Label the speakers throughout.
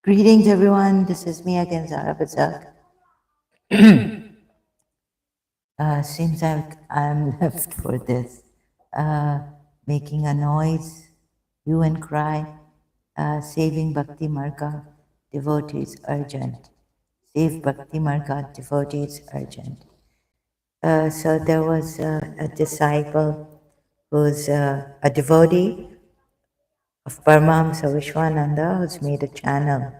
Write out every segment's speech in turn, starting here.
Speaker 1: Greetings, everyone. This is me again, Zara Bazak. Seems like I'm left for this. Uh, Making a noise, hue and cry, saving Bhakti Marga, devotees urgent. Save Bhakti Marga, devotees urgent. So there was a disciple who's a devotee of Paramahamsa Vishwananda who's made a channel,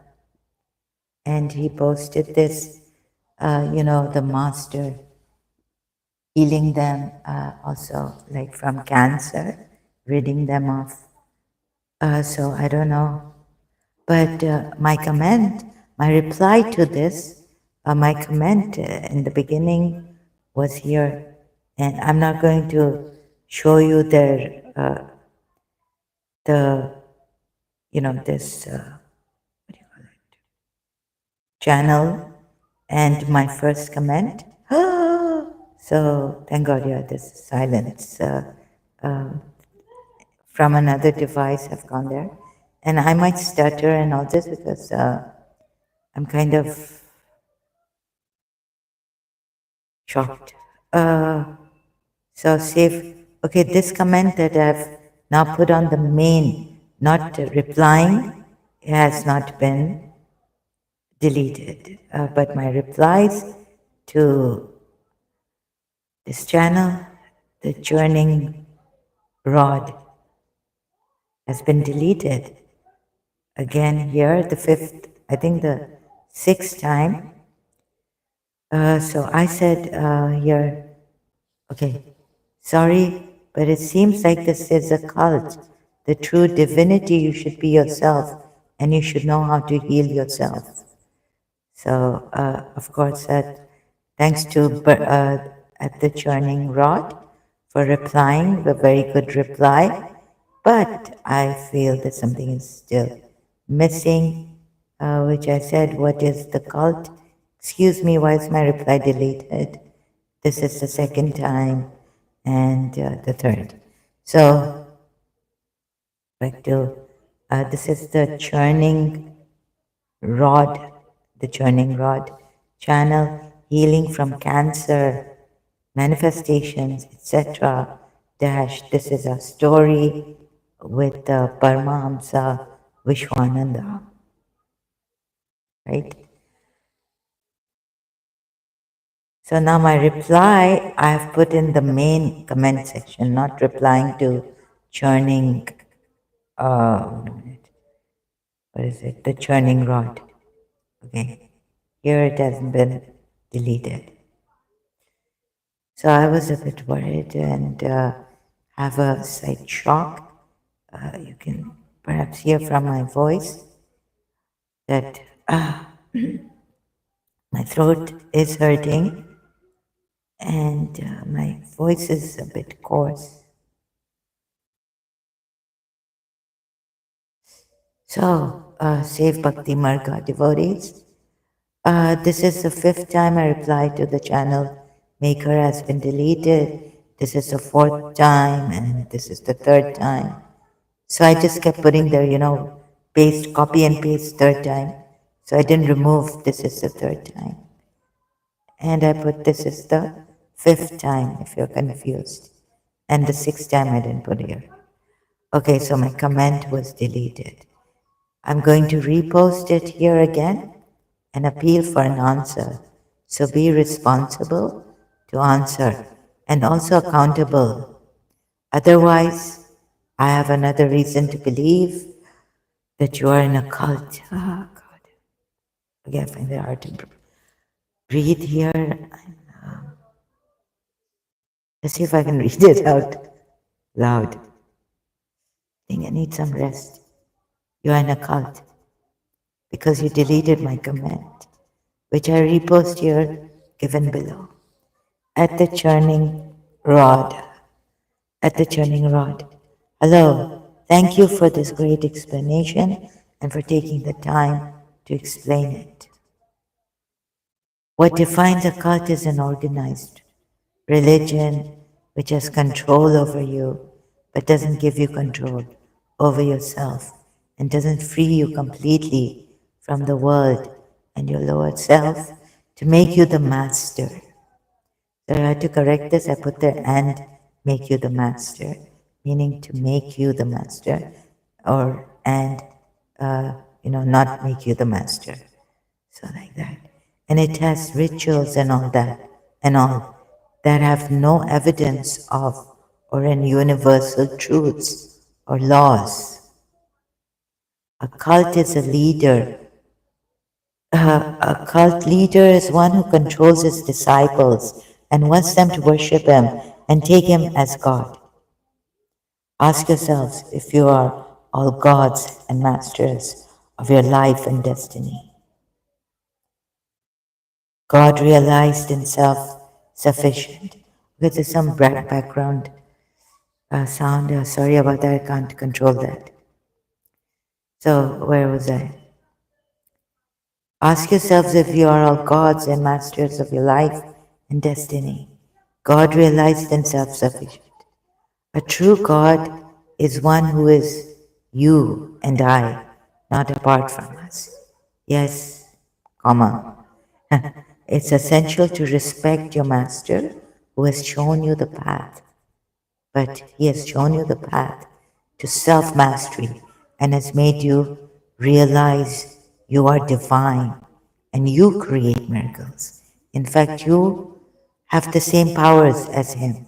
Speaker 1: and he posted this, the master healing them also like from cancer, ridding them of. So I don't know. But my reply to this, my comment in the beginning was here. And I'm not going to show you the, this channel and my first comment. So thank God, yeah, this silence from another device have gone there. And I might stutter and all this because I'm kind of shocked. So save, okay, this comment that I've now put on the main, not replying, has not been deleted. But my replies to this channel, the churning rod, has been deleted. Again here, the fifth, I think the sixth time. So I said here, okay, sorry, but it seems like this is a cult. The true divinity, you should be yourself, and you should know how to heal yourself. So, of course, thanks to at the churning rod for replying, a very good reply. But I feel that something is still missing, which I said, what is the cult? Excuse me, why is my reply deleted? This is the second time and the third. So, back to, this is the churning rod, the churning rod channel, healing from cancer, manifestations, etc. Dash, this is a story with Paramahamsa Vishwananda, right? So now my reply, I have put in the main comment section, not replying to churning, what is it, the churning rod. Okay, here it hasn't been deleted. So I was a bit worried and have a slight shock. You can perhaps hear from my voice that my throat is hurting and my voice is a bit coarse. So, Save Bhakti Marga devotees, this is the fifth time I replied to the channel. Maker has been deleted. This is the fourth time, and this is the third time. So I just kept putting there, paste, copy and paste third time. So I didn't remove this is the third time. And I put this is the fifth time, if you're confused. And the sixth time I didn't put here. Okay, so my comment was deleted. I'm going to repost it here again and appeal for an answer. So be responsible to answer and also accountable. Otherwise, I have another reason to believe that you are in a cult. Oh, God. Okay, I find it hard to breathe here. Let's see if I can read it out loud. I think I need some rest. You are in a cult because you deleted my comment, which I repost here, given below. At the churning rod. At the churning rod. Hello, thank you for this great explanation and for taking the time to explain it. What defines a cult is an organized religion which has control over you but doesn't give you control over yourself and doesn't free you completely from the world and your lower self to make you the master. So I had to correct this. I put the and make you the master, meaning to make you the master, or and not make you the master. So like that. And it has rituals and all that, and all that have no evidence of or any universal truths or laws. A cult is a leader. A cult leader is one who controls his disciples and wants them to worship him and take him as God. Ask yourselves if you are all gods and masters of your life and destiny. God realized himself sufficient. Okay, there's some background sound. Sorry about that, I can't control that. So, where was I? Ask yourselves if you are all gods and masters of your life and destiny. God realized himself sufficient. A true God is one who is you and I, not apart from us. Yes, comma. It's essential to respect your master who has shown you the path, but he has shown you the path to self-mastery and has made you realize you are divine and you create miracles. In fact, you have the same powers as him,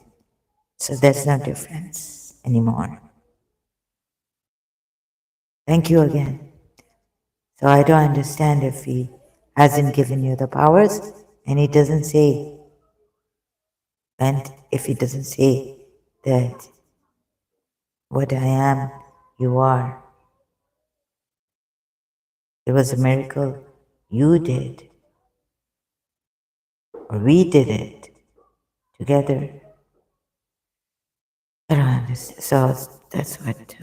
Speaker 1: so there's no difference anymore. Thank you again. So I don't understand if he hasn't given you the powers and he doesn't say, and if he doesn't say that what I am, you are. It was a miracle you did, or we did it together. I don't understand. So that's what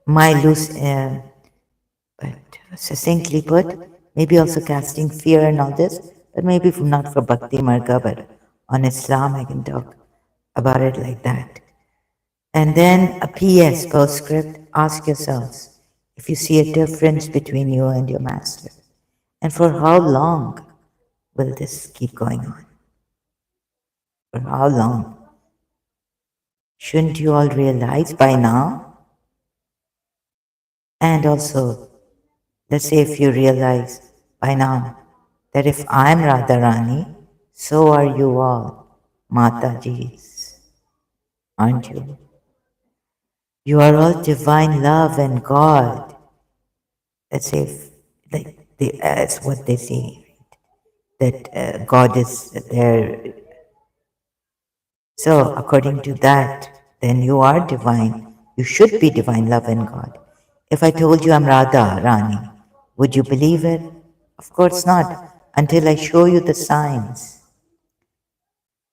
Speaker 1: my loose, but succinctly put, maybe also casting fear and all this, but maybe not for Bhakti Marga, but on Islam I can talk about it like that. And then a PS postscript, ask yourselves if you see a difference between you and your master. And for how long will this keep going on? For how long? Shouldn't you all realize by now? And also, let's say if you realize by now that if I'm Radharani, so are you all Matajis, aren't you? You are all divine love and God. Let's say, that's what they say, that God is there. So, according to that, then you are divine. You should be divine love and God. If I told you I'm Radha Rani, would you believe it? Of course not, until I show you the signs.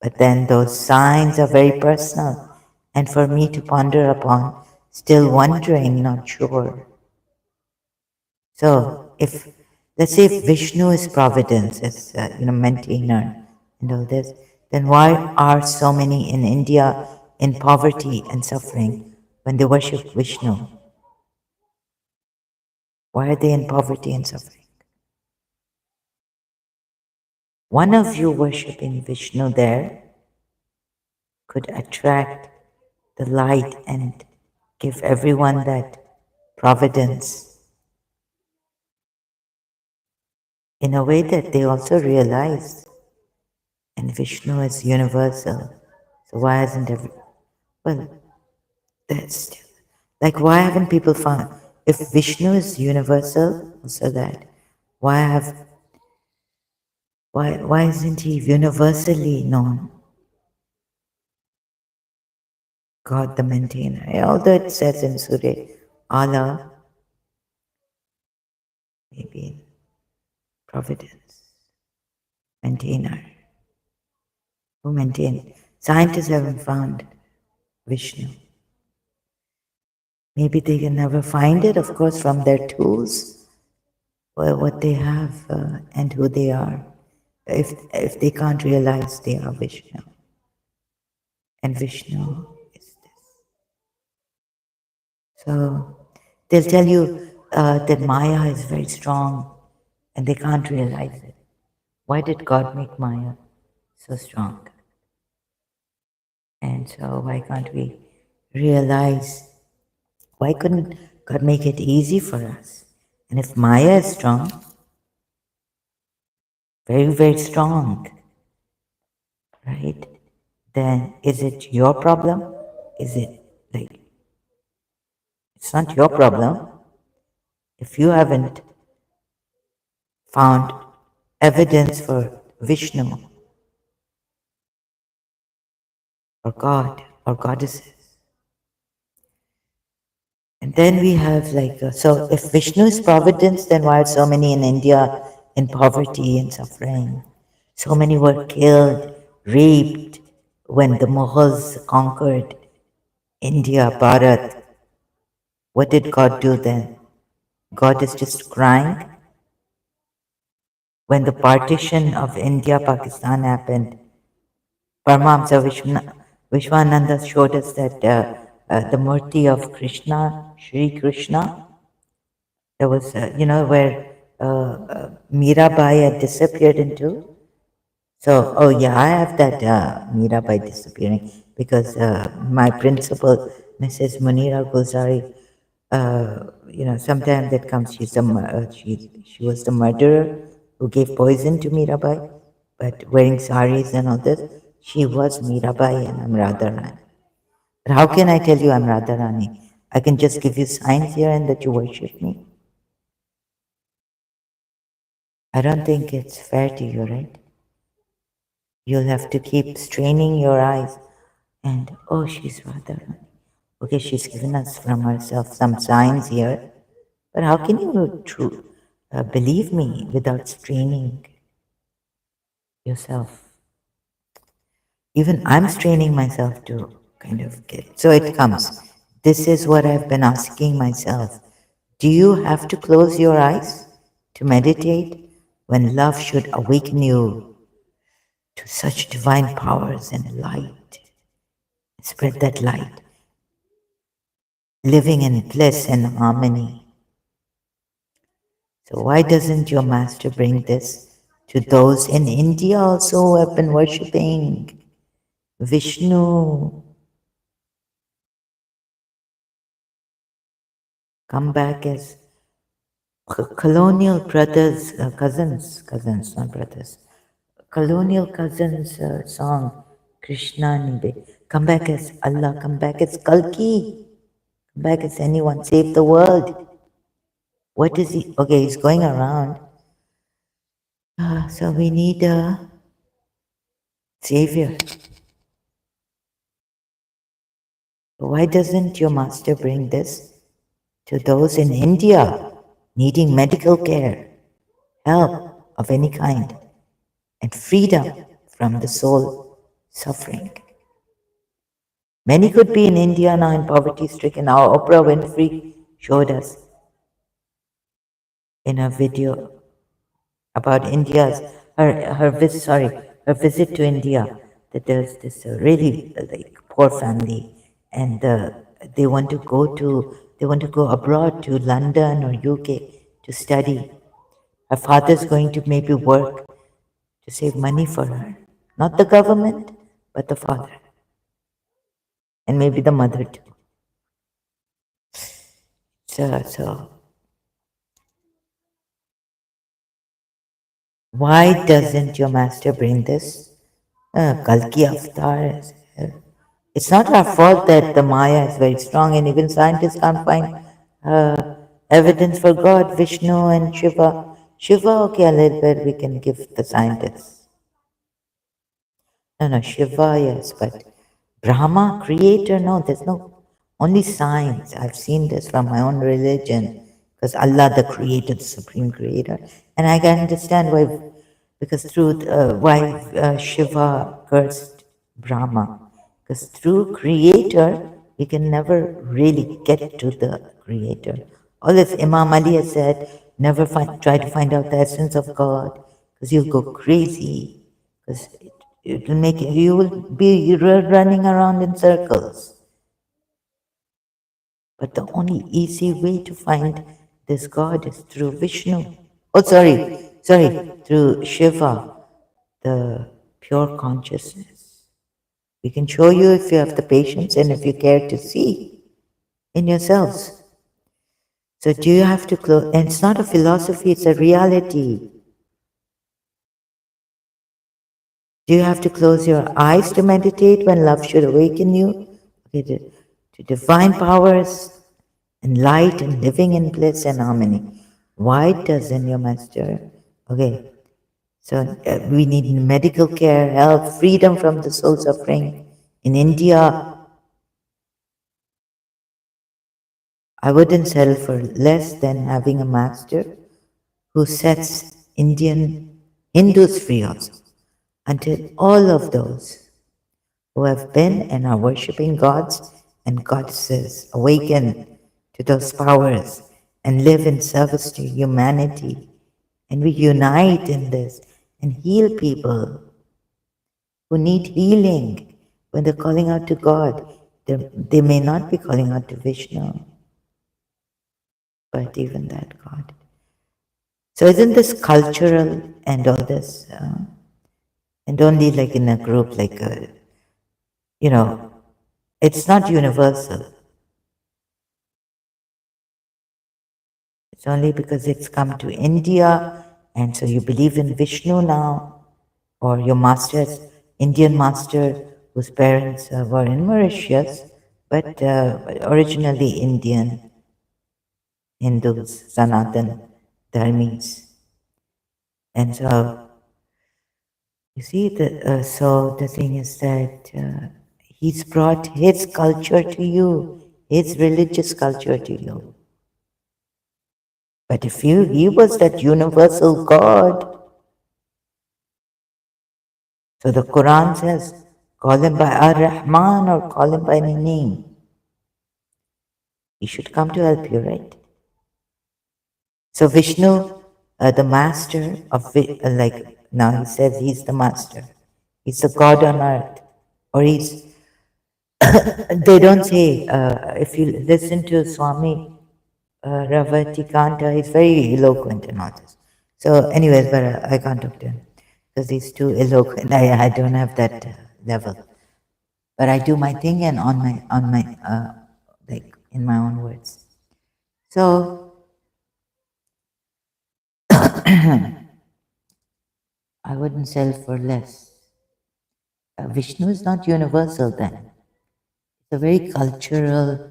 Speaker 1: But then those signs are very personal, and for me to ponder upon, still wondering, not sure. So, if let's say if Vishnu is providence, as maintainer and all this, then why are so many in India in poverty and suffering when they worship Vishnu? Why are they in poverty and suffering? One of you worshipping Vishnu there could attract the light and give everyone that providence in a way that they also realize. And Vishnu is universal. So why hasn't every... Well, that's... Like, why haven't people found... If Vishnu is universal, also that, why isn't he universally known? God the maintainer. Although it says in Surah, Allah, maybe providence, maintainer. Who maintains? Scientists haven't found Vishnu. Maybe they can never find it, of course, from their tools, or what they have and who they are. If they can't realize they are Vishnu, and Vishnu is this. So they'll tell you that Maya is very strong, and they can't realize it. Why did God make Maya so strong? And so why can't we realize, why couldn't God make it easy for us? And if Maya is strong, very, very strong, right? Then is it your problem? Is it like, it's not your problem if you haven't found evidence for Vishnu or God or goddesses. And then we have like, so if Vishnu is providence, then why are so many in India in poverty and suffering? So many were killed, raped when the Mughals conquered India, Bharat. What did God do then? God is just crying. When the partition of India, Pakistan happened, Paramahamsa Vishwananda showed us that the murti of Krishna, Sri Krishna, there was, where Mirabai had disappeared into. So, oh yeah, I have that Mirabai disappearing because my principal, Mrs. Munira Gulzari, sometimes that comes, she was the murderer who gave poison to Mirabai, but wearing saris and all this, she was Mirabai and I'm Radharani. But how can I tell you I'm Radharani? I can just give you signs here and that you worship me. I don't think it's fair to you, right? You'll have to keep straining your eyes and, oh, she's Radharani. Okay, she's given us from herself some signs here, but how can you believe me without straining yourself? Even I'm straining myself to kind of get. So it comes. This is what I've been asking myself. Do you have to close your eyes to meditate when love should awaken you to such divine powers and light? Spread that light, living in bliss and harmony. So why doesn't your master bring this to those in India also who have been worshipping Vishnu? Come back as colonial brothers, cousins, not brothers. Colonial cousins song, Krishna Nibe. Come back as Allah, come back as Kalki, come back as anyone, save the world. What is he? Okay, he's going around. So we need a savior. Why doesn't your master bring this to those in India needing medical care, help of any kind, and freedom from the soul suffering? Many could be in India now in poverty stricken. Our Oprah Winfrey showed us in a video about India's her visit to India, that there's this really like poor family, and they want to go abroad to London or UK to study. Her father's going to maybe work to save money for her, not the government, but the father, and maybe the mother too. So why doesn't your master bring this? Kalki Avatar. It's not our fault that the Maya is very strong, and even scientists can't find evidence for God, Vishnu, and Shiva. Shiva, okay, a little bit we can give the scientists. No, Shiva, yes, but Brahma, creator, no, there's no, only science. I've seen this from my own religion, because Allah, the creator, the supreme creator, and I can understand why, because why Shiva cursed Brahma, because through creator, you can never really get to the creator. All this Imam Ali has said, never try to find out the essence of God, because you'll go crazy, because it will make you will be running around in circles. But the only easy way to find this God is through Vishnu. Oh, sorry, sorry, through Shiva, the pure consciousness. We can show you if you have the patience and if you care to see in yourselves. So do you have to close? And it's not a philosophy, it's a reality. Do you have to close your eyes to meditate when love should awaken you? Okay, to divine powers and light and living in bliss and harmony. Why doesn't your master? Okay, so we need medical care, help, freedom from the soul suffering. In India, I wouldn't settle for less than having a master who sets Indian Hindus free also, until all of those who have been and are worshipping gods and goddesses awaken to those powers and live in service to humanity. And we unite in this and heal people who need healing when they're calling out to God. They may not be calling out to Vishnu, but even that God. So isn't this cultural and all this, and only like in a group, like a, you know, it's not universal. It's only because it's come to India, and so you believe in Vishnu now, or your master's Indian master whose parents were in Mauritius, but originally Indian Hindus, Sanatan Dharmis. And so, you see, so the thing is that he's brought his culture to you, his religious culture to you. But if he was that universal God, so the Quran says, call him by Ar-Rahman or call him by any name. He should come to help you, right? So Vishnu, the master of, like now he says he's the master. He's the God on earth. Or he's, they don't say, if you listen to Swami Ravatikanta, he's very eloquent and all this. So anyways, but I can't talk to him because he's too eloquent. I don't have that level. But I do my thing and on my like in my own words. So I wouldn't sell for less. Vishnu is not universal then. It's a very cultural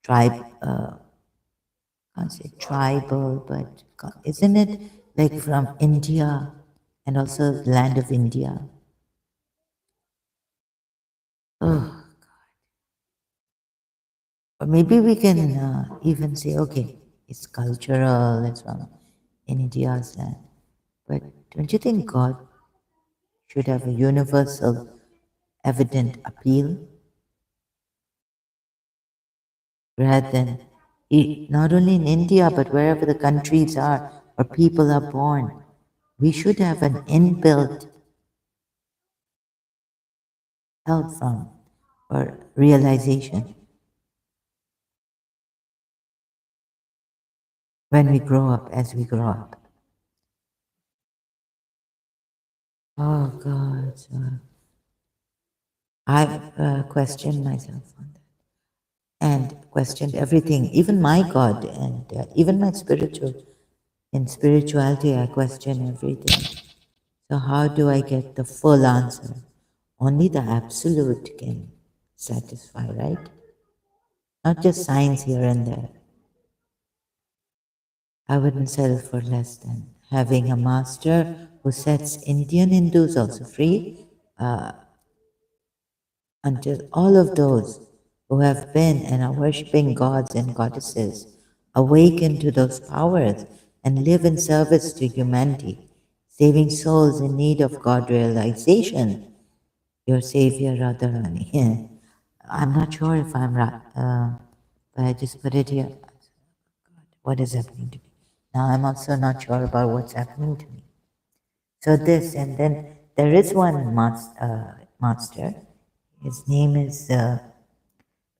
Speaker 1: tribe. Can't say tribal, but isn't it like from India and also the land of India? Oh, or maybe we can even say, okay, it's cultural, it's from India's land. But don't you think God should have a universal, evident appeal rather than not only in India but wherever the countries are or people are born? We should have an inbuilt help from or realization when we grow up, as we grow up. Oh God, so I've questioned myself on that and questioned everything, even my God and even my spiritual. In spirituality, I question everything. So how do I get the full answer? Only the absolute can satisfy, right? Not just science here and there. I wouldn't settle for less than having a master who sets Indian Hindus also free until all of those who have been and are worshipping gods and goddesses awaken to those powers and live in service to humanity, saving souls in need of God realization. Your Savior Radharani. I'm not sure if I'm right, but I just put it here. What is happening to me? Now I'm also not sure about what's happening to me. So this, and then there is one master. His name is.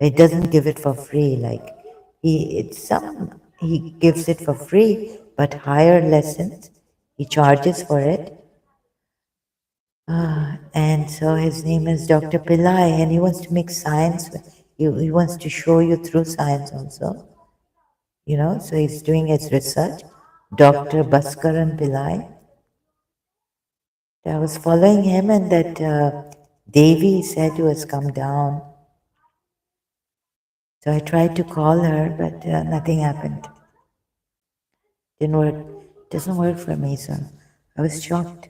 Speaker 1: He doesn't give it for free. Like he gives it for free, but higher lessons. He charges for it. And so his name is Dr. Pillai, and he wants to make science. He wants to show you through science also. So he's doing his research. Dr. Bhaskaran Pillai. I was following him, and that Devi said who has come down. So I tried to call her, but nothing happened. Didn't work. Doesn't work for me, so I was shocked.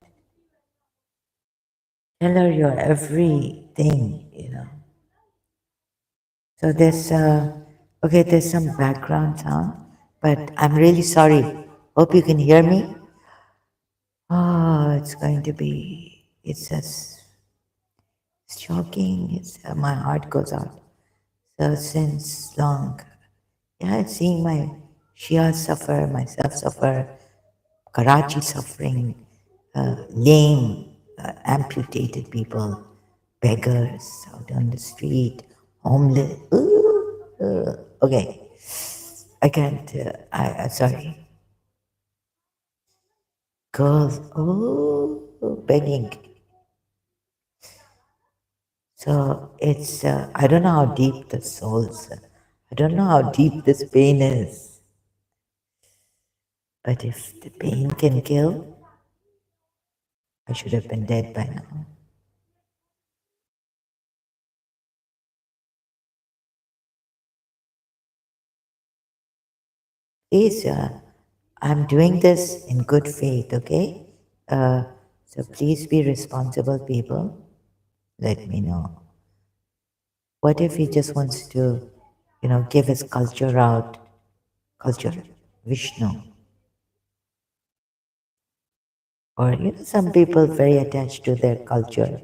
Speaker 1: Tell her your everything. So there's some background sound, but I'm really sorry. Hope you can hear me. Oh, it's just shocking. My heart goes out. So since long, yeah, seeing my Shia suffer, myself suffer, Karachi suffering, lame, amputated people, beggars out on the street, homeless. Okay, I can't. Sorry, girls. Begging. So it's. I don't know how deep the souls. I don't know how deep this pain is. But if the pain can kill, I should have been dead by now. Please, I'm doing this in good faith, okay? So please be responsible people. Let me know. What if he just wants to, give his culture out? Culture, Vishnu. Or, some people very attached to their culture.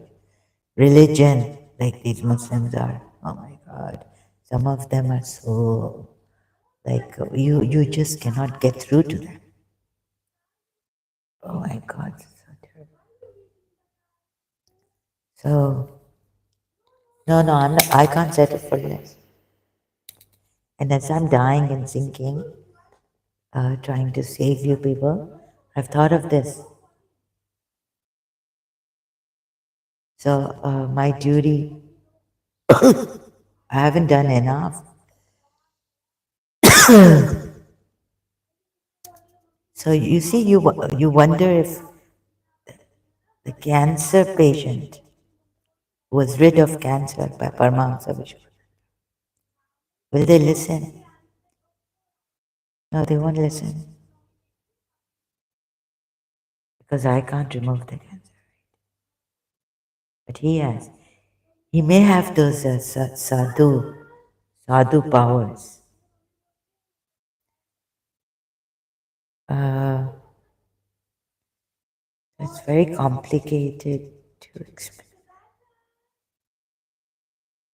Speaker 1: Religion, like these Muslims are. Oh my God. Some of them are so, like, you just cannot get through to them. Oh my God, so terrible. So, no, I can't settle for less. And as I'm dying and sinking, trying to save you people, I've thought of this. So, my duty, I haven't done enough. So, you see, you wonder if the cancer patient was rid of cancer by Paramahamsa Vishnu. Will they listen? No, they won't listen because I can't remove the cancer. But he has. He may have those sadhu powers. Uh, it's very complicated to explain.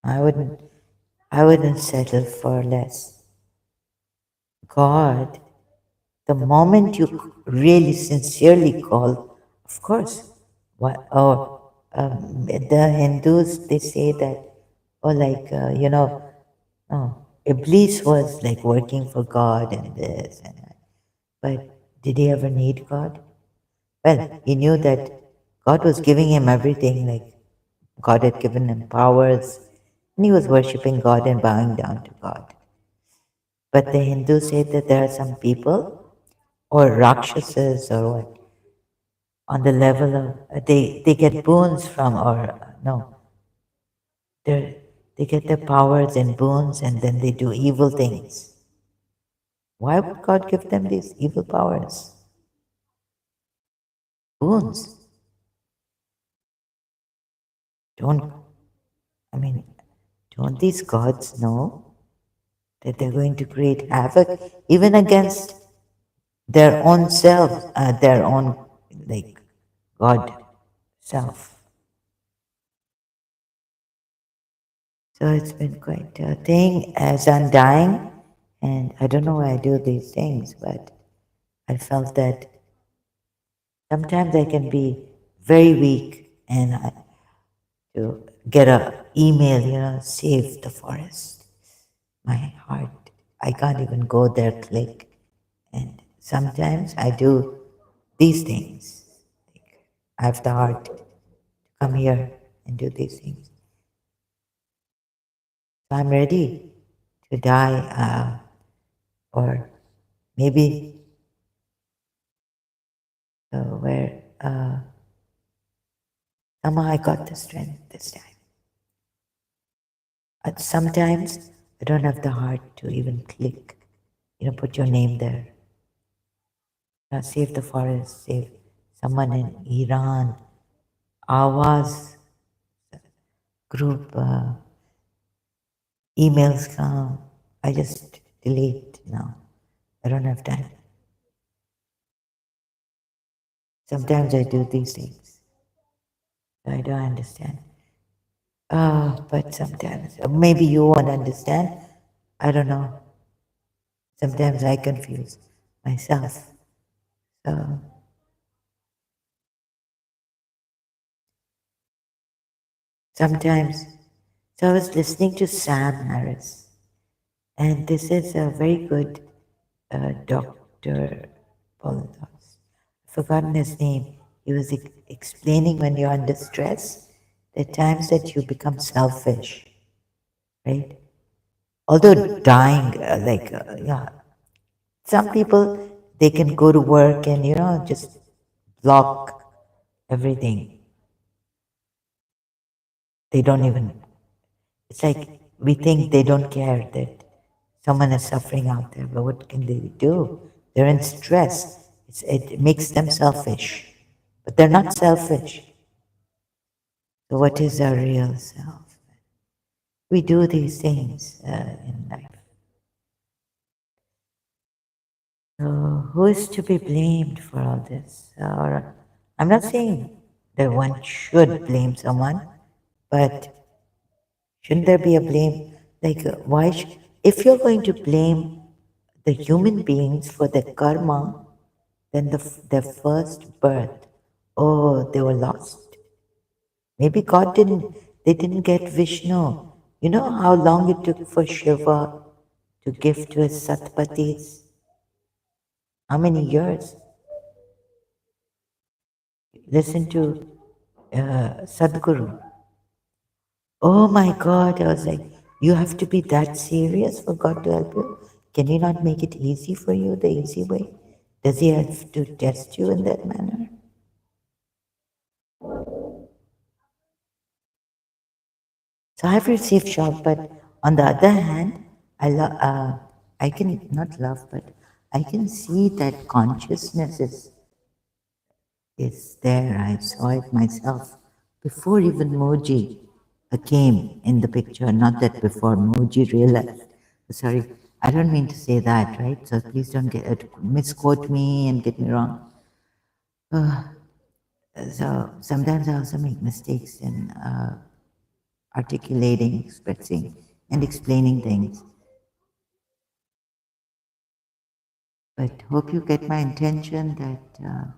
Speaker 1: I wouldn't, I wouldn't settle for less. God, the moment you really sincerely call, of course, the Hindus, they say that, Iblis was like working for God and this and that. But did he ever need God? Well, he knew that God was giving him everything, like God had given him powers, and he was worshipping God and bowing down to God. But the Hindus say that there are some people, or Rakshasas, or what, on the level of, they get boons from, or no, they get their powers and boons and then they do evil things. Why would God give them these evil powers? Boons. Don't, I mean, don't these gods know that they're going to create havoc even against their own selves, their own, like, God self? So it's been quite a thing as I'm dying, and I don't know why I do these things, but I felt that sometimes I can be very weak and to get a email, save the forest. My heart, I can't even go there, click, and sometimes I do these things. Like, I have the heart to come here and do these things. So I'm ready to die, or maybe where somehow I got the strength this time. Sometimes I don't have the heart to even click, put your name there. Save the forest, save someone in Iran, Awaz group, emails come. I just delete now. I don't have time. Sometimes I do these things. I don't understand. But sometimes, maybe you won't understand. I don't know. Sometimes I confuse myself. So sometimes, so I was listening to Sam Harris, and this is a very good doctor. I've forgotten his name. He was explaining when you're under stress, there are times that you become selfish, right? Although dying, yeah, some people, they can go to work and, just block everything. They don't even, it's like we think they don't care that someone is suffering out there, but what can they do? They're in stress. It makes them selfish, but they're not selfish. So, what is our real self? We do these things in life. So, who is to be blamed for all this? Or, I'm not saying that one should blame someone, but shouldn't there be a blame? Like, if you're going to blame the human beings for their karma, then their first birth, oh, they were lost. Maybe they didn't get Vishnu. You know how long it took for Shiva to give to his Satpatis? How many years? Listen to Sadhguru. Oh my God, I was like, you have to be that serious for God to help you? Can He not make it easy for you, the easy way? Does He have to test you in that manner? So I've received shock, but on the other hand, I can not love, but I can see that consciousness is there. I saw it myself before even Moji came in the picture. Not that before Moji realized. Sorry, I don't mean to say that, right? So please don't misquote me and get me wrong. So sometimes I also make mistakes in articulating, expressing, and explaining things. But hope you get my intention that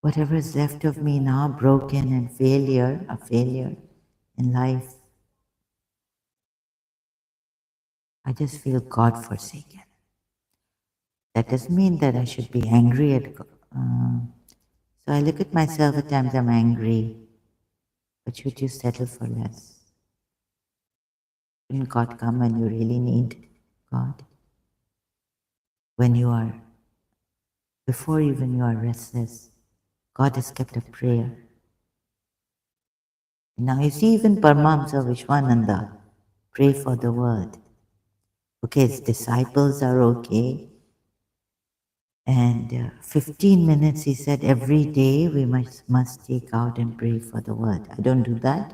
Speaker 1: whatever is left of me now, broken and a failure in life, I just feel God forsaken. That doesn't mean that I should be angry at God. So I look at myself at times I'm angry, but should you settle for less? Shouldn't God come when you really need God? When you are, before even you are restless, God has kept a prayer. Now you see even Paramahamsa Vishwananda pray for the world. Okay, his disciples are okay. And 15 minutes, he said, every day we must take out and pray for the world. I don't do that.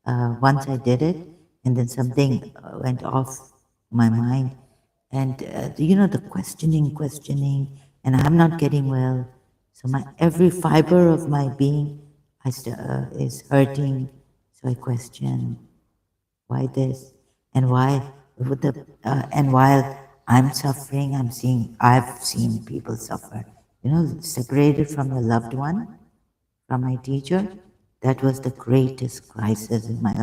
Speaker 1: Once I did it, and then something went off my mind. And the questioning, and I'm not getting well. So my every fiber of my being is hurting. So I question why this and why with the and while I'm suffering, I've seen people suffer, separated from your loved one, from my teacher. That was the greatest crisis in my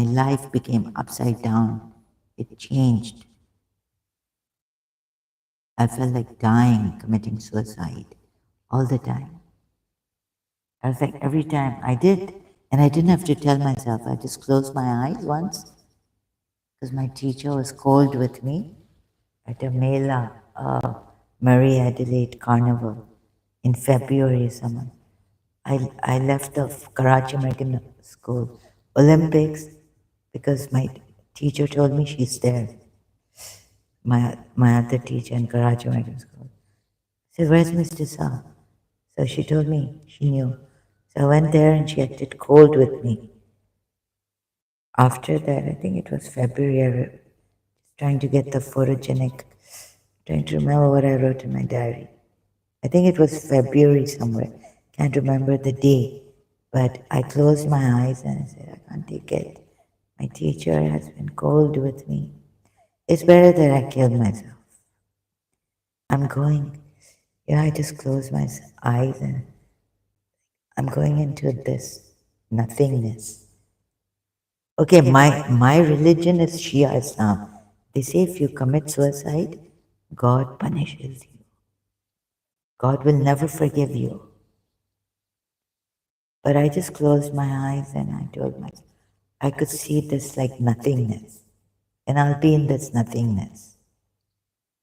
Speaker 1: life became upside down. It changed. I felt like dying, committing suicide all the time. I was like, every time I did, and I didn't have to tell myself, I just closed my eyes once because my teacher was cold with me at a Mela, Marie Adelaide Carnival in February summer. I left the Karachi American School Olympics because my teacher told me she's there. My other teacher in Karachi American School. I said, where's Mr. Sa? So she told me she knew. So I went there and she acted cold with me. After that, I think it was February, I was trying to get the photogenic, trying to remember what I wrote in my diary. I think it was February somewhere. Can't remember the day. But I closed my eyes and I said, I can't take it. My teacher has been cold with me. It's better that I kill myself. I'm going. Yeah, I just closed my eyes and I'm going into this nothingness. Okay, my religion is Shia Islam. They say if you commit suicide, God punishes you. God will never forgive you. But I just closed my eyes and I told myself, I could see this like nothingness. And I'll be in this nothingness.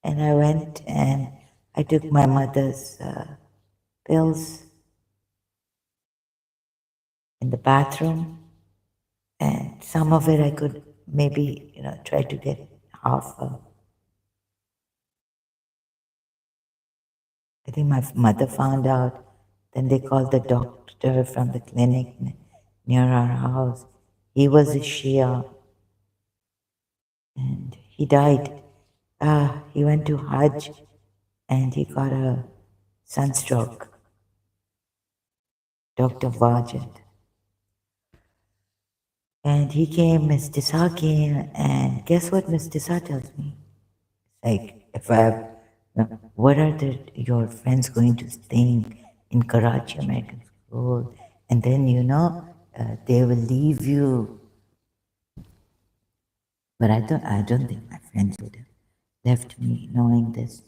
Speaker 1: And I went and I took my mother's pills in the bathroom. And some of it I could maybe, try to get half. I think my mother found out. Then they called the doctor from the clinic near our house. He was a Shia and he died. He went to Hajj and he got a sunstroke. Dr. Wajid. And he came, Mr. Sa came, and guess what Mr. Sa tells me? Like, if I have, what are your friends going to think in Karachi American School? And then, they will leave you. But I don't think my friends would have left me knowing this.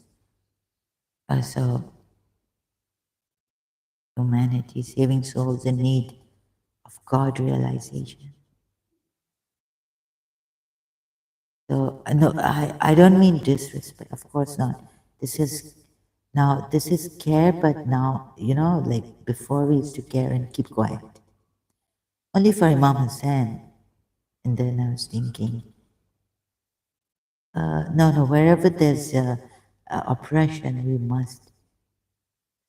Speaker 1: So, humanity, saving souls in need of God realization. So, no, I don't mean disrespect, of course not. This is care, but now, like before we used to care and keep quiet. Only for Imam Hussain. And then I was thinking, no, wherever there's oppression, we must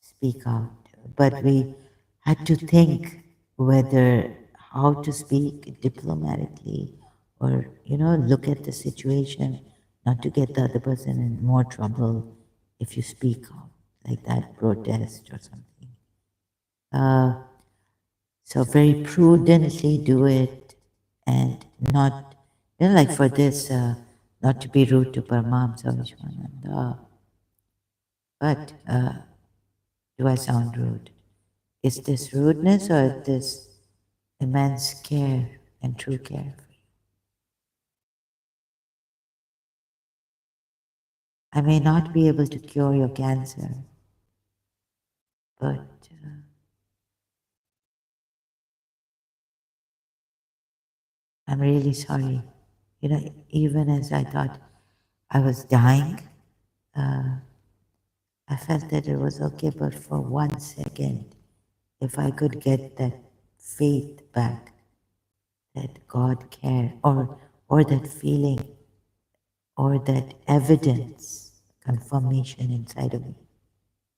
Speaker 1: speak out. But we had to think whether how to speak diplomatically or, look at the situation, not to get the other person in more trouble if you speak out like that, protest or something. So very prudently do it and not, like for this, not to be rude to Paramahamsa Vishwananda. But do I sound rude? Is this rudeness or is this immense care and true care for you? I may not be able to cure your cancer, but I'm really sorry. Even as I thought I was dying, I felt that it was okay, but for 1 second, if I could get that faith back, that God cared, or that feeling, or that evidence, confirmation inside of me,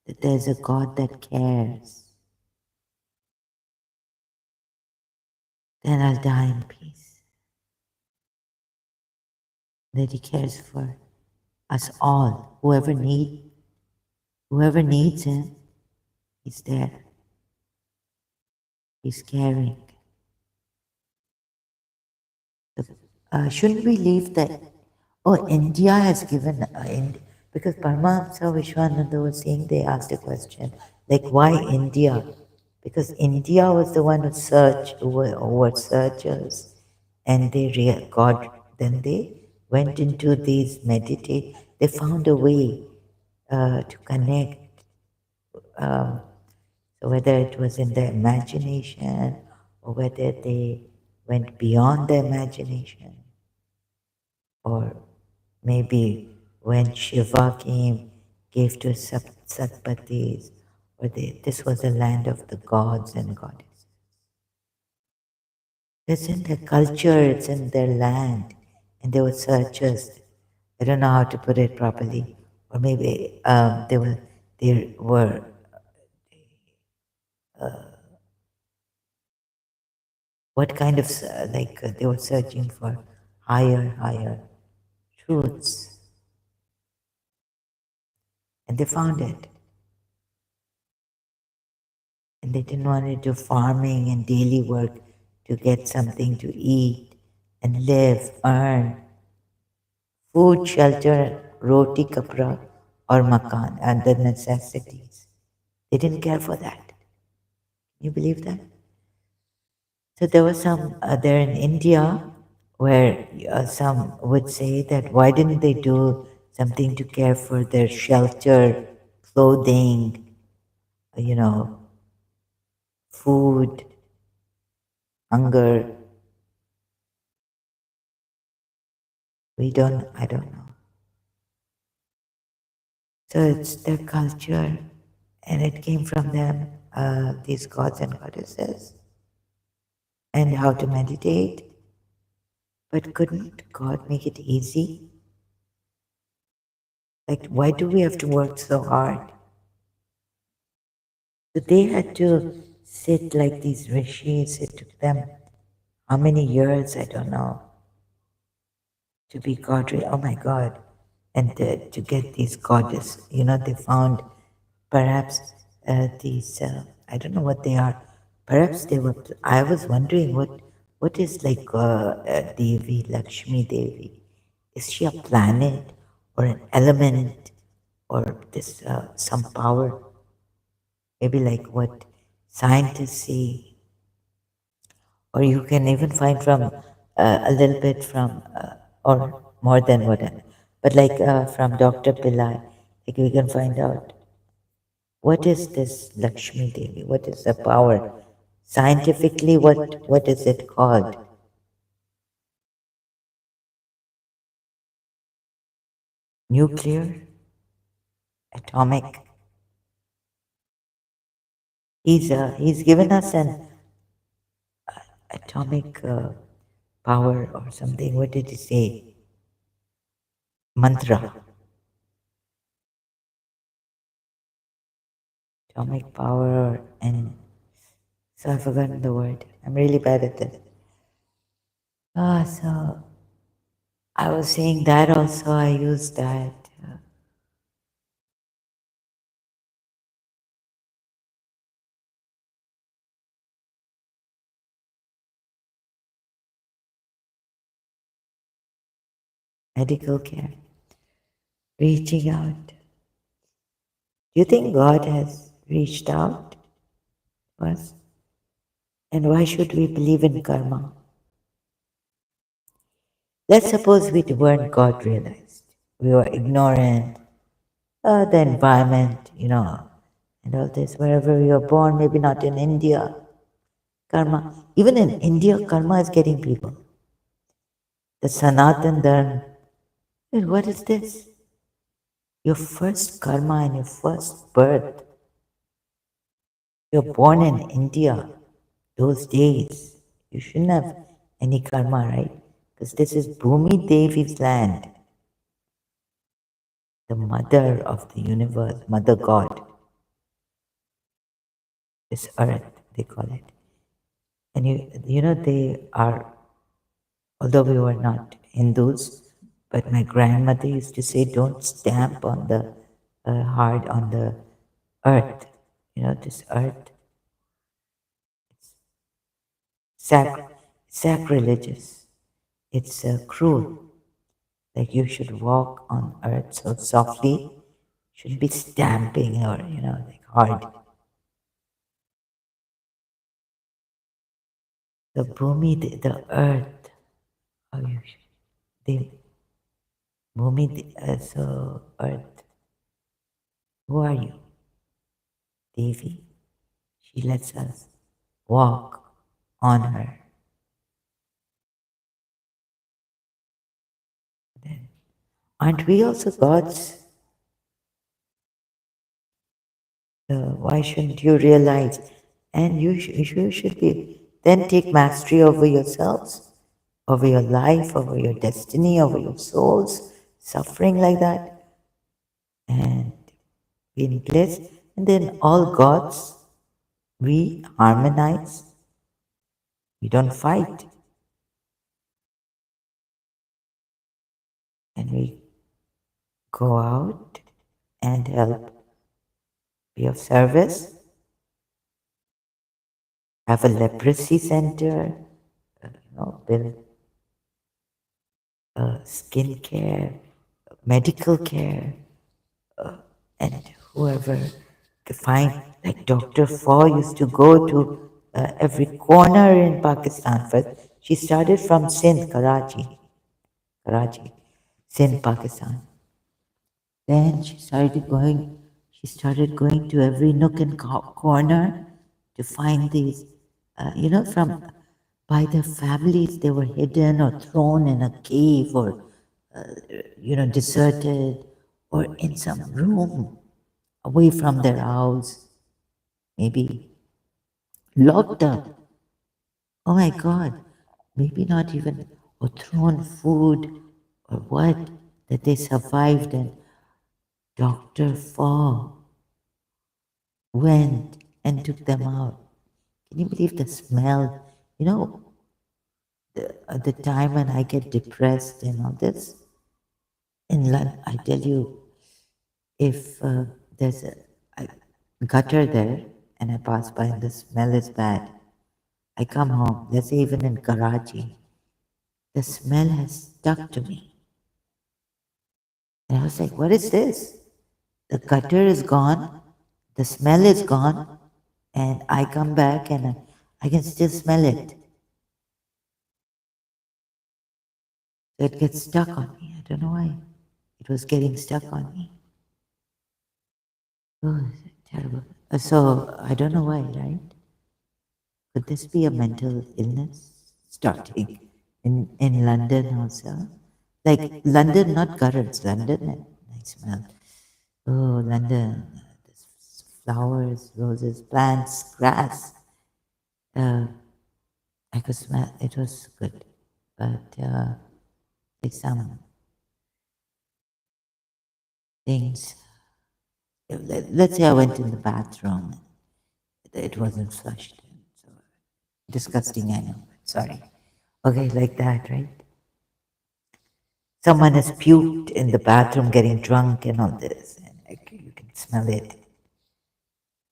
Speaker 1: that there's a God that cares, then I'll die in peace. That He cares for us all. Whoever needs Him, He's there. He's caring. Shouldn't we leave that? Oh, India has given, because Paramahamsa Vishwananda was saying, they asked a question, like, why India? Because India was the one who were searchers, and God, then they went into these meditate, they found a way. to connect. Um, so whether it was in their imagination or whether they went beyond the imagination, or maybe when Shiva came, gave to Satpatis, or this was a land of the gods and goddesses. It's in their culture, it's in their land, and they were searchers. I don't know how to put it properly, or maybe they were what kind of they were searching for higher truths, and they found it. And they didn't want to do farming and daily work to get something to eat and live, earn food, shelter, roti, kapra, or makan, and the necessities. They didn't care for that. You believe that? So there was some there in India where some would say that why didn't they do something to care for their shelter, clothing, you know, food, hunger. I don't know. So it's their culture, and it came from them, these gods and goddesses, and how to meditate. But couldn't God make it easy? Like, why do we have to work so hard? So they had to sit like these rishis. It took them how many years? I don't know. To be God, oh my God. And to get these goddess, they found perhaps I don't know what they are. Perhaps they were, I was wondering what is like Devi, Lakshmi Devi? Is she a planet or an element or this some power? Maybe like what scientists see, or you can even find from a little bit from, or more than what, but like from Dr. Pillai, like we can find out what is this Lakshmi Devi, what is the power? Scientifically, what is it called? Nuclear, atomic. He's given us an atomic power or something. What did he say? Mantra. Atomic power, and so I've forgotten the word. I'm really bad at this. So I was saying that also. I used that. Medical care, reaching out. Do you think God has reached out to us? And why should we believe in karma? Let's suppose we weren't God realized. We were ignorant, the environment, and all this, wherever we were born, maybe not in India. Karma, even in India, karma is getting people. The Sanatan Dharma, what is this? Your first karma and your first birth. You're born in India, those days. You shouldn't have any karma, right? Because this is Bhumi Devi's land, the mother of the universe, mother God, this earth, they call it. And they are, although we were not Hindus, but my grandmother used to say, don't stamp on the hard on the earth. This earth, sac- sacrilegious. It's cruel. Like you should walk on earth so softly, shouldn't be stamping or, like hard. The bhumi, the earth, oh, the bhumi, so earth. Who are you? Devi. She lets us walk on her. Then, aren't we also gods? Why shouldn't you realize? And you should be, then take mastery over yourselves, over your life, over your destiny, over your souls, suffering like that, and be in bliss. And then all gods, we harmonize, we don't fight, and we go out and help, be of service, have a leprosy center, build skin care, medical care, and whoever could find, like Dr. Four used to go to every corner in Pakistan. First, she started from Sindh, Karachi, Sindh, Pakistan. Then she started going to every nook and corner to find these, from by their families, they were hidden or thrown in a cave or, deserted or in some room away from their house, maybe locked up. Oh my God, maybe not even, or thrown food or what, that they survived. And Dr. Four went and took them out. Can you believe the smell? At the time when I get depressed and all this, in London, I tell you, if there's a gutter there and I pass by and the smell is bad, I come home, let's say even in Karachi, the smell has stuck to me. And I was like, what is this? The gutter is gone, the smell is gone, and I come back and I can still smell it. So it gets stuck on me. I don't know why. It was getting stuck on me. Oh, terrible. So I don't know why, right? Could this be a mental illness starting in London also? Like London, not gutters, London, I smell. Oh, London, flowers, roses, plants, grass. Uh, I could smell, it was good. But like some things, let's say I went in the bathroom, it wasn't flushed. So disgusting, I know, sorry. Okay, like that, right? Someone has puked in the bathroom getting drunk and all this, and you can smell it.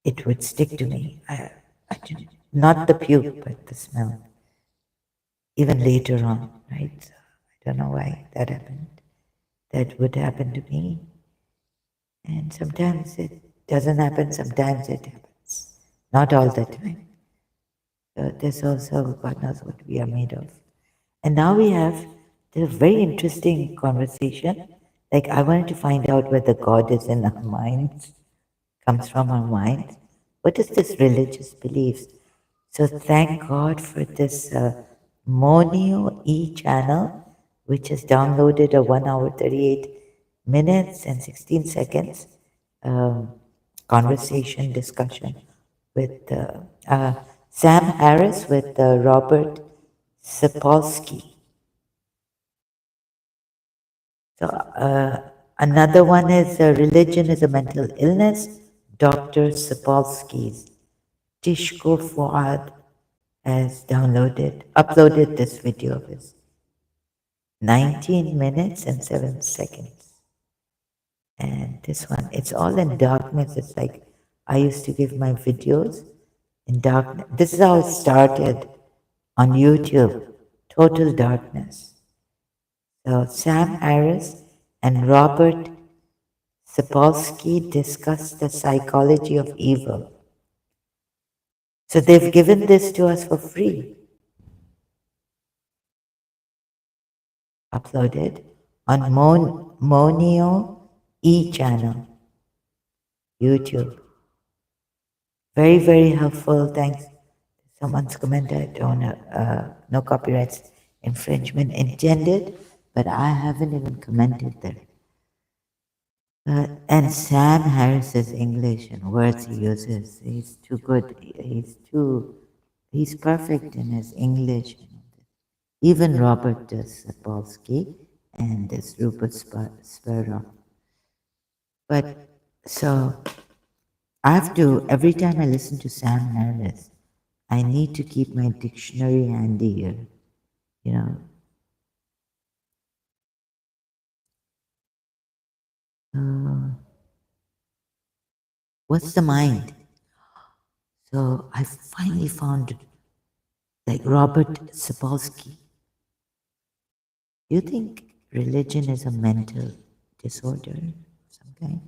Speaker 1: It would stick to me. I didn't, not the puke, but the smell. Even later on, right? So I don't know why that happened. That would happen to me. And sometimes it doesn't happen, sometimes it happens. Not all the time. So there's also, God knows what we are made of. And now we have this very interesting conversation. Like I wanted to find out whether God is in our minds, comes from our minds. What is this religious beliefs? So thank God for this Monio E channel, which has downloaded a 1 hour 38 minutes and 16 seconds um, conversation discussion with Sam Harris with Robert Sapolsky. So another one is religion is a mental illness. Dr. Sapolsky's Tishko Fuad has uploaded this video of his 19 minutes and 7 seconds. And this one, it's all in darkness. It's like I used to give my videos in darkness. This is how it started on YouTube, total darkness. So Sam Harris and Robert Sapolsky discuss the psychology of evil. So they've given this to us for free, uploaded on Monio E channel. YouTube. Very, very helpful. Thanks. Someone's commented on no copyrights infringement intended, but I haven't even commented there. And Sam Harris's English and words he uses, he's too good. He's perfect in his English. Even Robert Sapolsky and this Rupert Sparrow. But so I have to, every time I listen to Sam Harris, I need to keep my dictionary handy here, you know. What's the mind? So I finally found like Robert Sapolsky. You think religion is a mental disorder of some kind?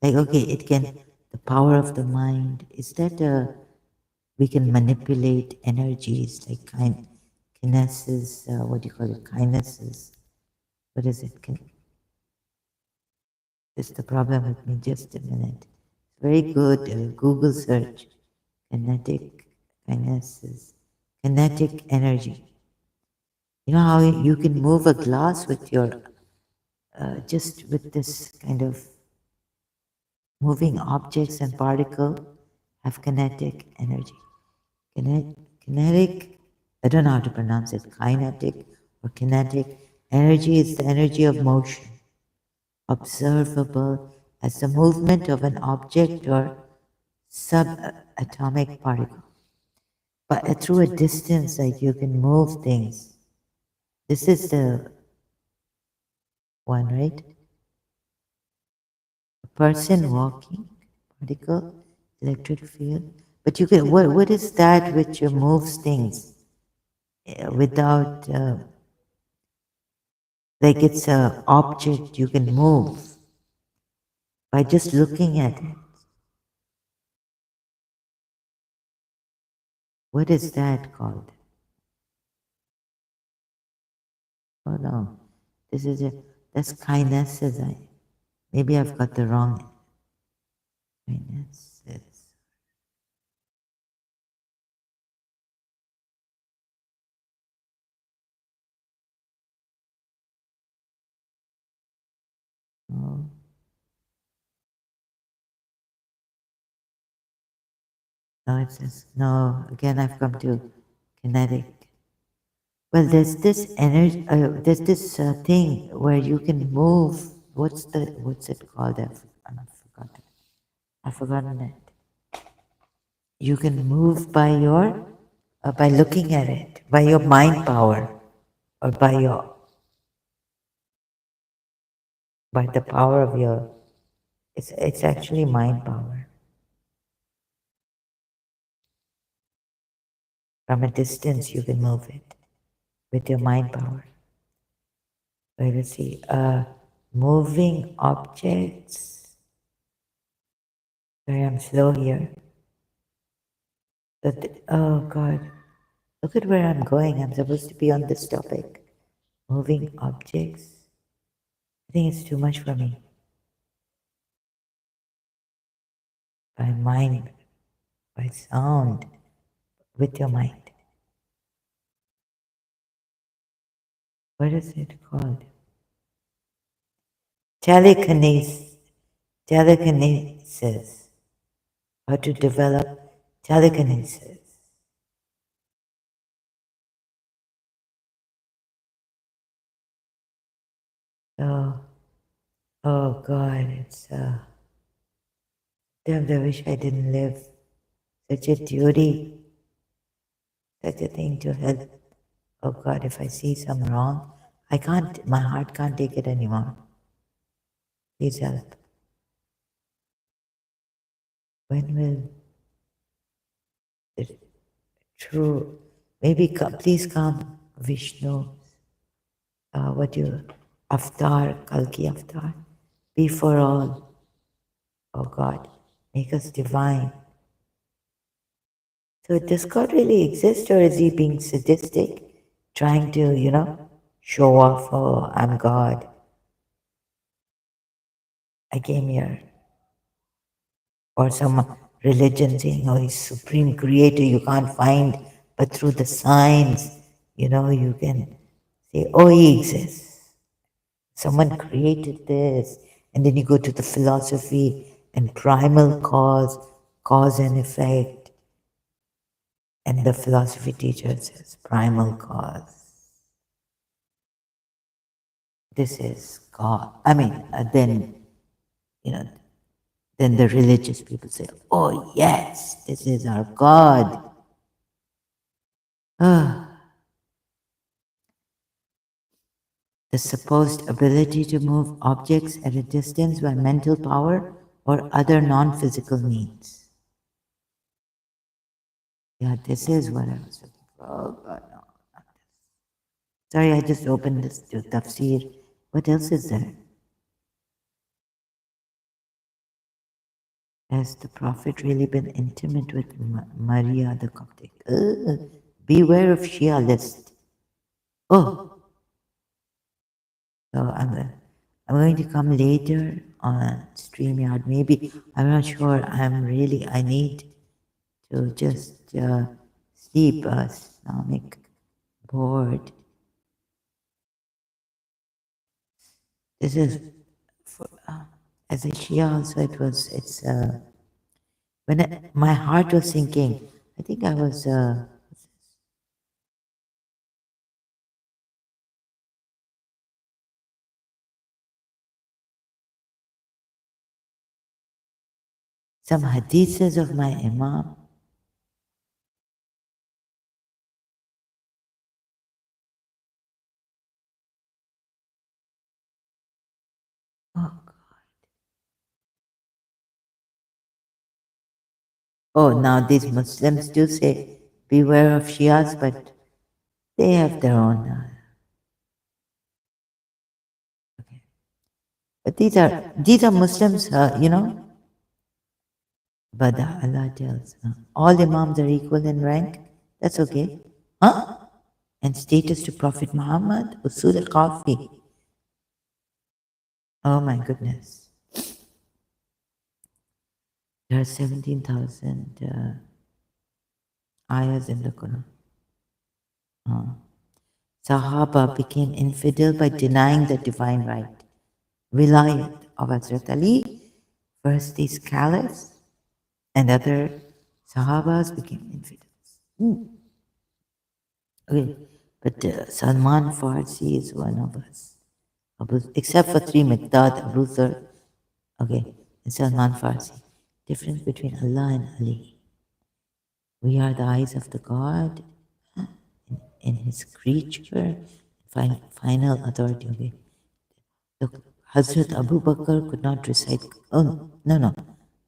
Speaker 1: Like, okay, it can, the power of the mind, is that we can manipulate energies like kinesis, what do you call it, kinesis? What is it? Is the problem with me? Just a minute. Very good Google search. Kinesis, kinetic energy. You know how you can move a glass with your, just with this kind of moving objects and particle have kinetic energy. Kinetic, I don't know how to pronounce it, kinetic or kinetic energy is the energy of motion, observable as the movement of an object or subatomic particle. But through a distance, like you can move things. This is the one, right? A person walking, particle, electric field. But you can, what is that which moves things without, like it's a object you can move by just looking at it? What is that called? Oh no, this is a, that's kinesis. Maybe I've got the wrong kinesis. Oh. No, it says, no, again, I've come to kinetic. Well, there's this energy, there's this thing where you can move. What's it called? I've forgotten. I've forgotten it. You can move by looking at it, by your mind power, or by the power of your, it's actually mind power. From a distance, you can move it with your mind power. Wait, let's see. Moving objects. Sorry, I'm slow here. Oh God, look at where I'm going. I'm supposed to be on this topic. Moving objects. I think it's too much for me. By mind, by sound, with your mind. What is it called? Telekinesis. Telekinesis. How to develop telekinesis. Oh God, it's damn, I wish I didn't live. Such a duty, such a thing to help. Oh God, if I see some wrong, I can't, my heart can't take it anymore. Please help. When will the true, maybe come, please come, Vishnu, what you, Avatar, Kalki Avatar, be for all. Oh God, make us divine. So does God really exist, or is he being sadistic, trying to, show off, oh, I'm God. I came here or some religion saying, oh, he's supreme creator, you can't find, but through the science, you can say, oh, he exists. Someone created this. And then you go to the philosophy and primal cause and effect. And the philosophy teacher says primal cause. This is God. I mean, you know, then the religious people say, oh, yes, this is our God. Ah, the supposed ability to move objects at a distance by mental power or other non-physical means. Yeah, this is what I was looking for. Oh, God, no. Sorry, I just opened this to tafsir. What else is there? Has the Prophet really been intimate with Maria the Coptic? Beware of Shia list. Oh, so I'm going to come later on StreamYard. Maybe, I'm not sure. I need to just sleep. Islamic board. This is, for, as a Shia also, my heart was sinking. I think I was, some hadiths of my Imam. Oh, oh, now these Muslims do say, beware of Shias, but they have their own. Okay. But these are Muslims, but Allah tells, all Imams are equal in rank. That's okay. Huh? And status to Prophet Muhammad, Usul al-Qafi. Oh my goodness. There are 17,000 ayahs in the Quran. Sahaba became infidel by denying the divine right. Wilayat of Hazrat Ali, first these caliphs and other Sahabas became infidels. Okay, but Salman Farsi is one of us. Except for three, Miqdad, Abu Dhar, okay, and Salman Farsi. Difference between Allah and Ali. We are the eyes of the God in His creature, final authority. Okay. Look, Hazrat Abu Bakr could not recite. Oh, no.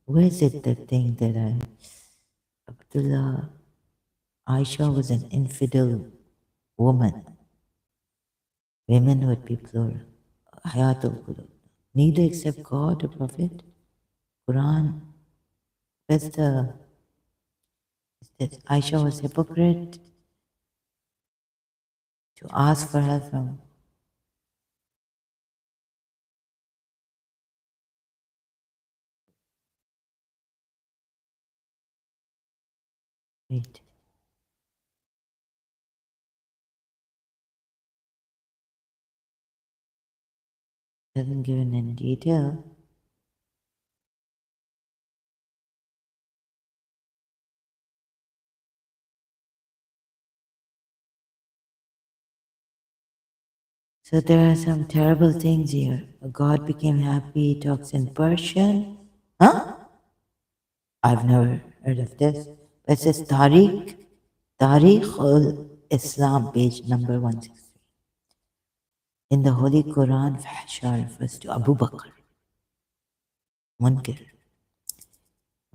Speaker 1: Where is it, the thing that Abdullah, Aisha was an infidel woman. Women would be plural. Hayatul Qulub. Neither except God, the Prophet. Quran. Where's that Aisha was hypocrite to ask for help from. Wait. Doesn't give in any detail. So there are some terrible things here. God became happy, talks in Persian. Huh? I've never heard of this. But it says Tariq al-Islam, page number 163. In the Holy Quran, Fahsha refers to Abu Bakr. Munkir.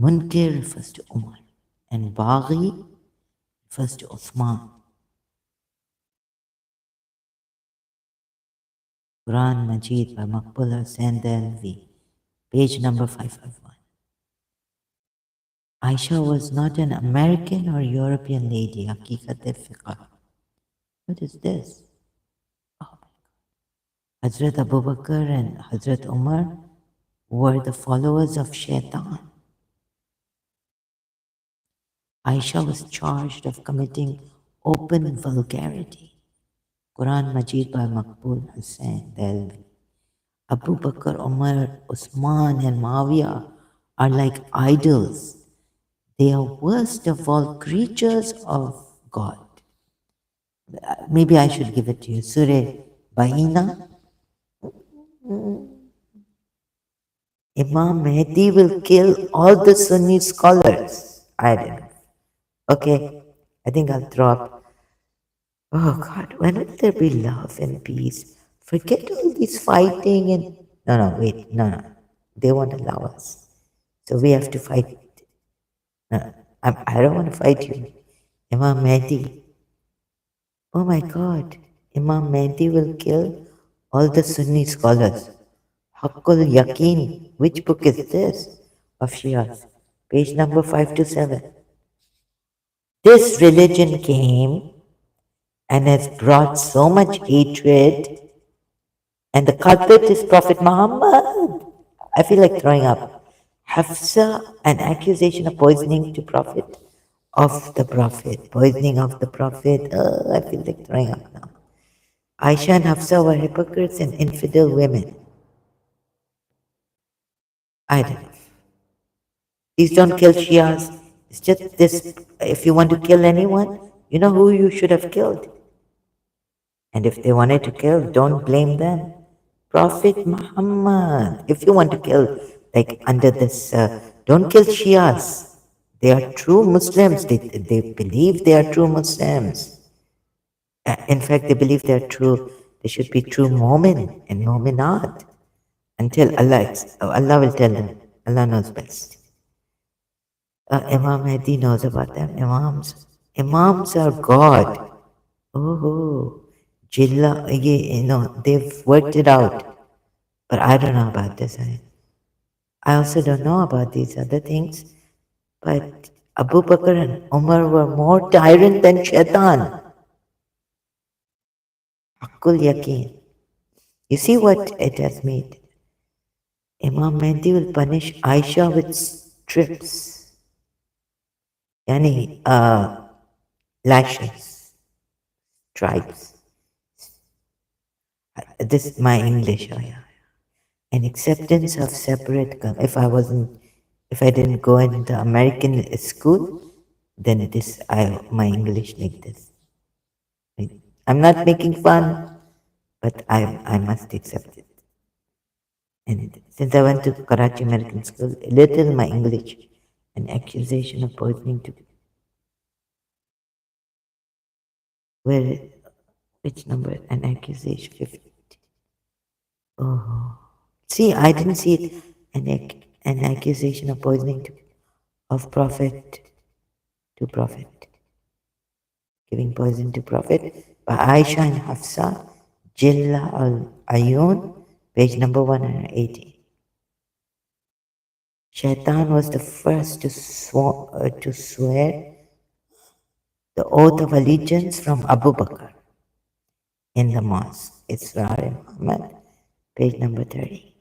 Speaker 1: Munkir refers to Umar. And Baghi refers to Uthman. Quran Majid by Maqbul Hussain Dalvi, page number 551. Aisha was not an American or European lady. Hakikat al-Fiqh. What is this? Oh my God. Hazrat Abu Bakr and Hazrat Umar were the followers of Shaitan. Aisha was charged of committing open vulgarity. Quran Majid by Maqbul Hussain Delvi. Abu Bakr, Umar, Usman, and Muawiyah are like idols. They are worst of all creatures of God. Maybe I should give it to you. Surah Bahina. Imam Mehdi will kill all the Sunni scholars. I don't know. Okay, I think I'll throw up. Oh God, when will there be love and peace? Forget all this fighting and. No, no, wait, no, no. They won't allow us. So we have to fight. No, I don't want to fight you. Imam Mehdi. Oh my God, Imam Mehdi will kill all the Sunni scholars. Haqqul Yaqeen. Which book is this? Of Shias. Page number 527. This religion came and has brought so much hatred, and the culprit is Prophet Muhammad. I feel like throwing up. Hafsa, an accusation of poisoning to Prophet of the Prophet, poisoning of the Prophet. I feel like throwing up now. Aisha and Hafsa were hypocrites and infidel women. I don't know. Please don't kill Shias. It's just this. If you want to kill anyone, you know who you should have killed. And if they wanted to kill, don't blame them. Prophet Muhammad. If you want to kill, like under this, don't kill Shias. They are true Muslims. They believe they are true Muslims. In fact, they believe they are true. They should be true Mu'min and Mu'minat until Allah will tell them. Allah knows best. Imam Mahdi knows about them. Imams are God. Oh, Jilla, they've worked it out. But I don't know about this. I also don't know about these other things. But Abu Bakr and Umar were more tyrant than Shaitan. Akul Yaqeen. You see what it has made? Imam Mahdi will punish Aisha with strips. Yani, lashes, stripes. This is my English. Oh yeah. An acceptance of separate. If I didn't go in the American school, then my English like this. I'm not making fun, but I must accept it. And since I went to Karachi American School, little my English, an accusation of poisoning to. Where, which number? An accusation 50. Oh, see, I didn't see it. An accusation of poisoning of Prophet to Prophet, giving poison to Prophet by Aisha and Hafsa, Jilla al Ayun, page number 180. Shaitan was the first to swear the oath of allegiance from Abu Bakr in the mosque. Isra Muhammad, page number 30.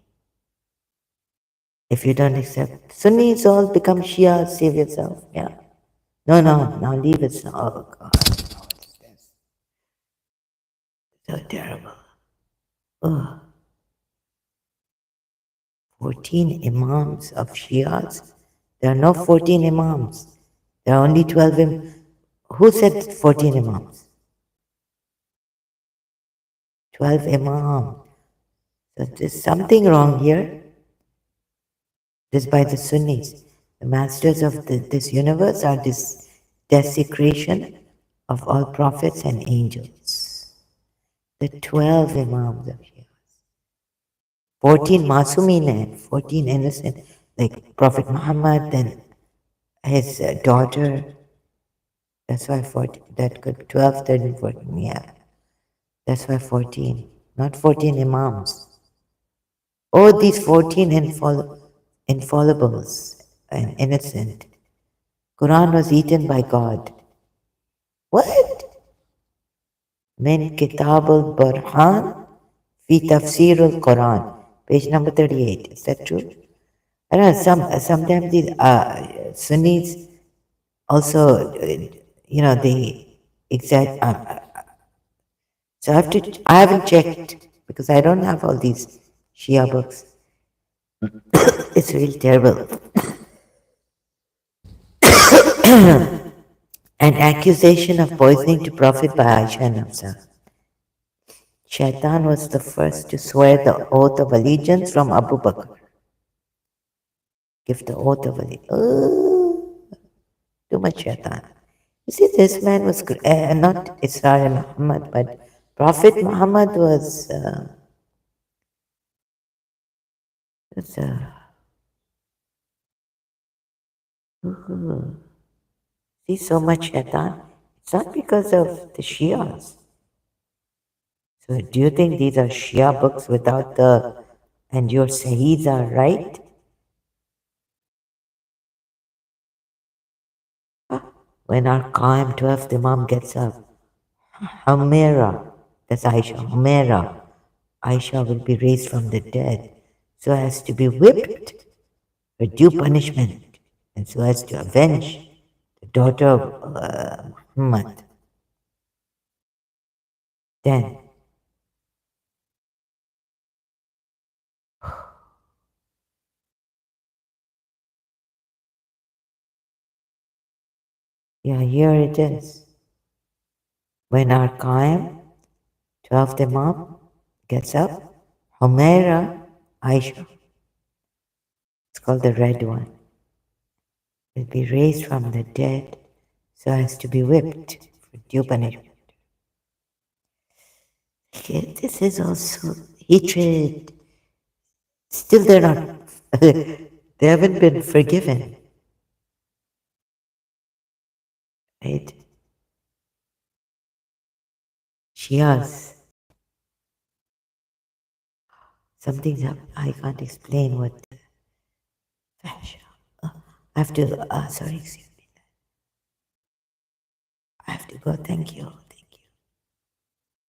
Speaker 1: If you don't accept Sunnis, all become Shia, save yourself. Yeah. No, now leave it. Oh God, no, it's this. So terrible. Oh. 14 Imams of Shias. There are no 14 Imams. There are only 12 Imams. Who said 14 Imams? 12 Imams. So there's something wrong here. This by the Sunnis. The masters of this universe are this desecration of all prophets and angels. The 12 Imams of Shias. 14 Masumin, 14 innocent, like Prophet Muhammad, then his daughter. That's why 14, that could 12, 13, 14, yeah. That's why 14, not 14 Imams. Oh, these 14 infallibles and innocent. Quran was eaten by God. What? Min Kitab al-Burhan fi Tafsir al-Quran. Page number 38. Is that true? I don't know, sometimes these Sunnis, also, the exact. So I haven't checked because I don't have all these Shia books. It's really terrible. An accusation of poisoning to Prophet by Aisha and Hafsa. Shaitan was the first to swear the oath of allegiance from Abu Bakr. Give the oath of allegiance. Oh, too much shaitan. You see, this man was not Isra Muhammad, but Prophet Muhammad was see so much shaitan. It's not because of the Shias. So, do you think these are Shia books without the and your Sahids are right? When our Qaim 12th Imam gets up, Humaira, that's Aisha, Humaira, Aisha will be raised from the dead so as to be whipped for due punishment and so as to avenge the daughter of Muhammad. Then, yeah, here it is. When our Qaim 12th Imam gets up, Humaira, Aisha, it's called the red one, will be raised from the dead so as to be whipped for due punishment. Okay, this is also hatred. Still, they're not, they haven't been forgiven, right? Shias, something's up. I can't explain what. I have to, sorry, excuse me. I have to go. Thank you.